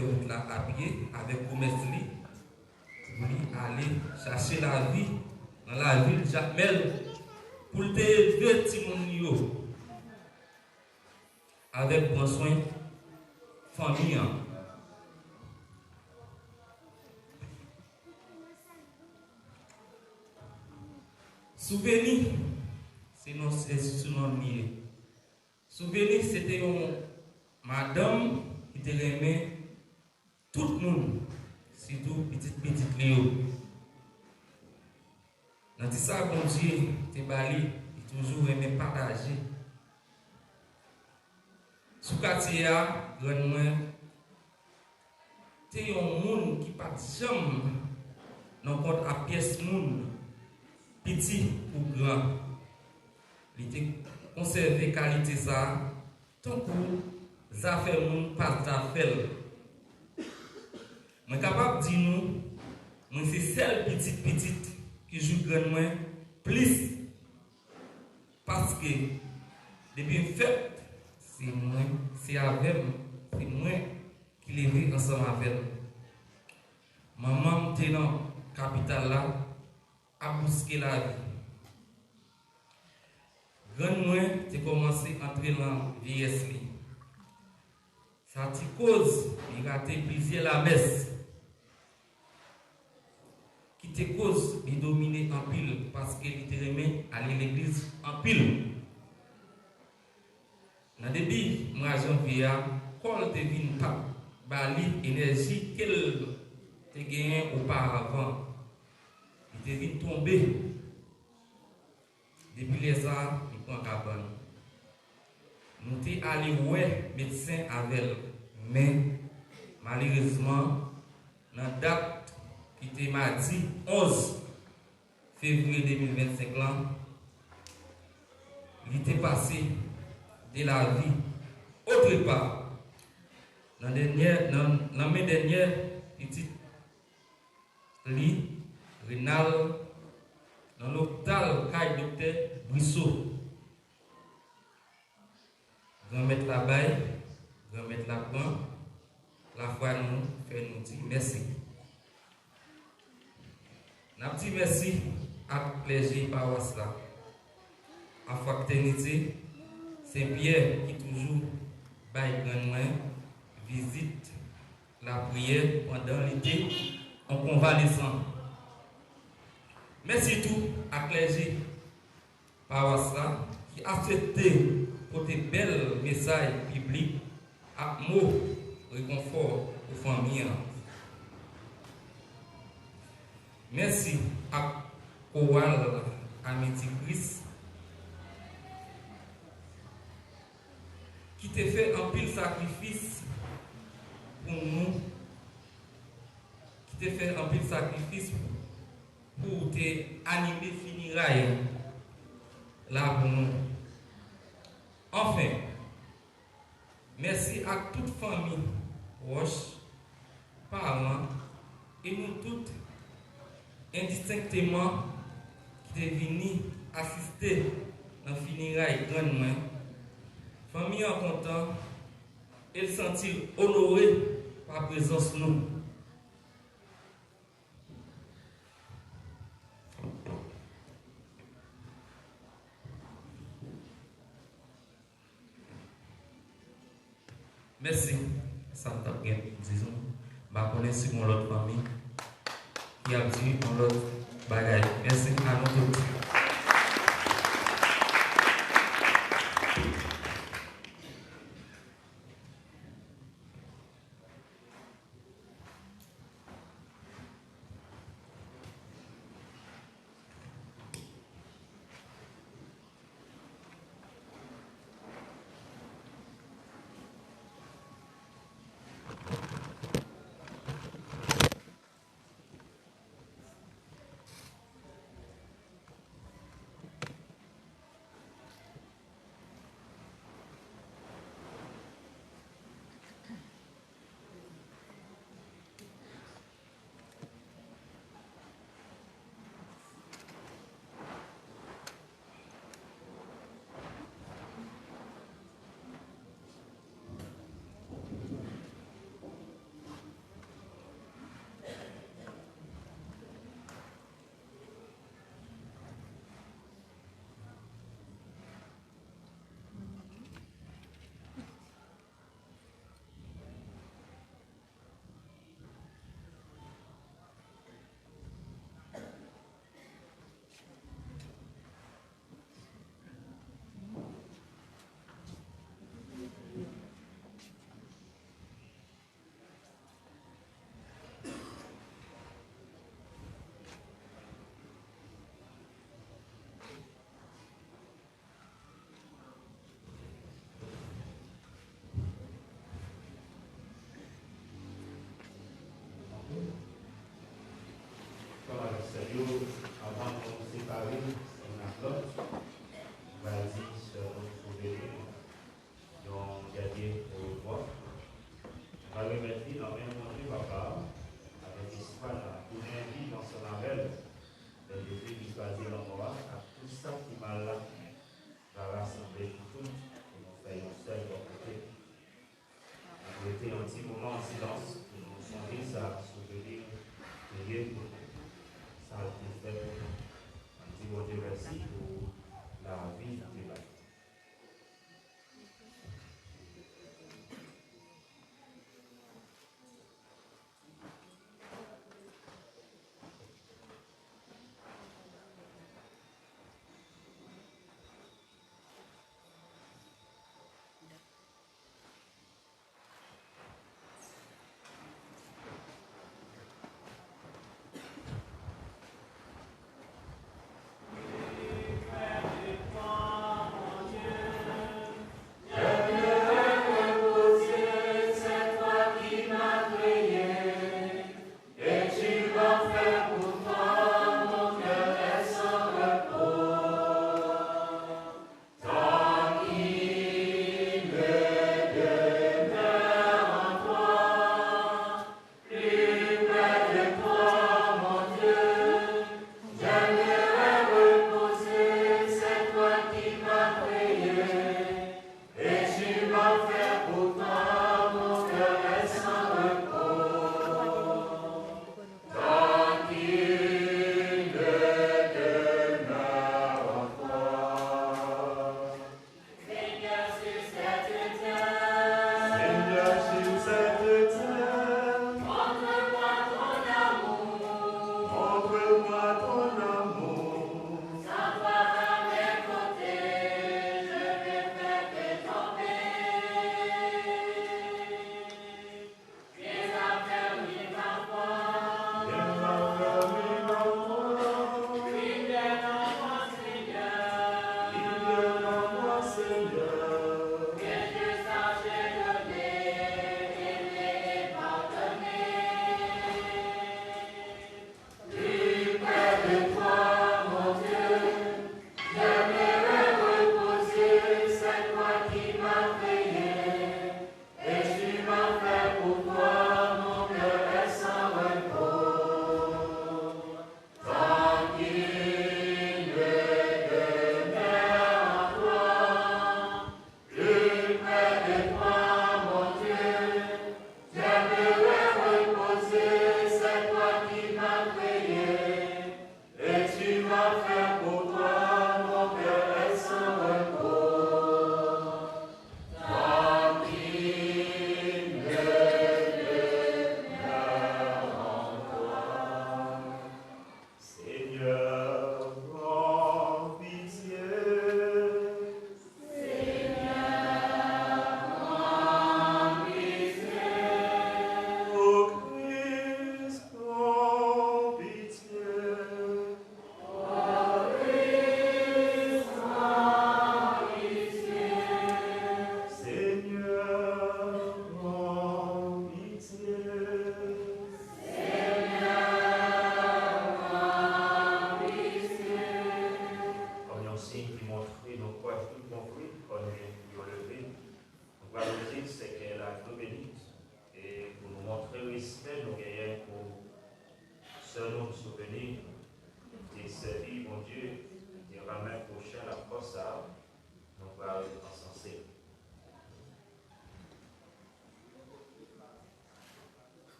route là à pied avec commerce pour aller chercher la vie dans la ville de Jacmel pour te élever petit avec bon soin famille. Souvenir, c'est non lié. Souvenir, c'était une madame qui te aimait tout le monde, surtout petit Léo. Dans tout ça, bon Dieu, te bali, il toujours aimé partager. Sous quartier, grand moi, t'es un monde qui pas jamais dans compte à pièce monde, petit ou grand. Il était conservé qualité ça, tant que ça fait monde pas ça fait. Je suis capable de dire nous, moi c'est celle petite qui joue grand moins plus parce que depuis une fête, c'est moi, c'est avec moi, c'est moi qui l'ai vu ensemble avec. Maman était dans la capitale là, à busquer la vie. Grand moi, j'ai commencé à entrer dans la vieillesse. Ça a cause, il a raté plusieurs la messe. Qui te cause de dominer en pile parce qu'il te remet à l'église en pile. Dans le début, moi, janvier, quand te vient pas, bali énergie qu'elle te gagne auparavant, il te vient tomber. Depuis les ans, il prend cabane. Nous sommes allés ouais médecin avec elle, mais malheureusement, dans la date qui était mardi 11 février 2025 là, il était passé de la vie autre part. Dans mes dernières petites lit rénal dans l'hôpital Caille Docteur Brissot. Grand mettre la baille, grand mettre la pointe, la foi nous fait nous dire merci. Nous dit merci à clergé paroisse là. À fraternité, c'est Pierre qui toujours baille grand main, visite la prière pendant l'été en convalescent. Merci tout à clergé paroisse là qui a accepté pour des belles messages bibliques à mots réconfort aux familles. Merci à Kowal Amity Christ qui t'a fait un pile sacrifice pour nous, qui t'a fait un pile sacrifice pour t'animer finirailles là pour nous. Enfin, merci à toute famille, proches, parents et nous toutes indistinctement qui est venu assister dans le funérailles grandement. Famille en content, elle sentit honorée par la présence de nous. Merci. Ça me tape bien, disons. Je connais sur mon autre famille qui a dit mon autre bagage. Merci à nous tous. simplement en silence, pour nous songer à souvenir, prier pour ça a été fait pour nous. On dit bon Dieu merci pour la vie de la.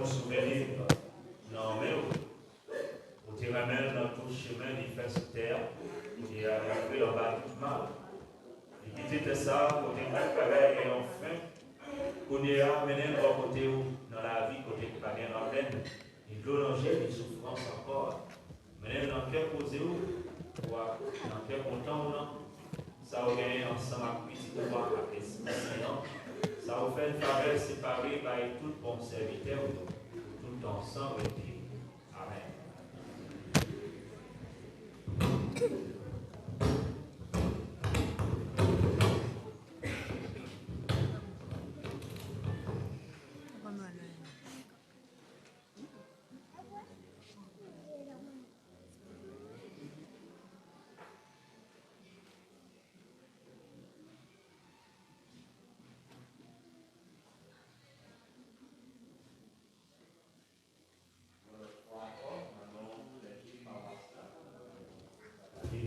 un souvenir non mais où tu ramènes dans tout chemin du fait sur terre, et arrivé là-bas tout mal. Et qui était ça, côté de et enfin, qu'on est amené de côté où, dans la vie, côté de pas bien en peine, et prolonger les souffrances encore. Mais dans quel posé où, dans quel content ou non, ça va gagner ensemble avec petit pouvoir, avec les ça vous fait une faveur séparée par tout bon serviteur, tout ensemble. Amen.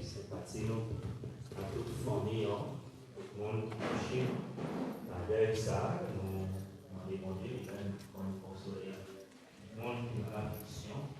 C'est parti nous, à toute famille, tout le monde couché, avec ça, nous demandons Dieu, comme consoler. Tout le monde qui a la mission.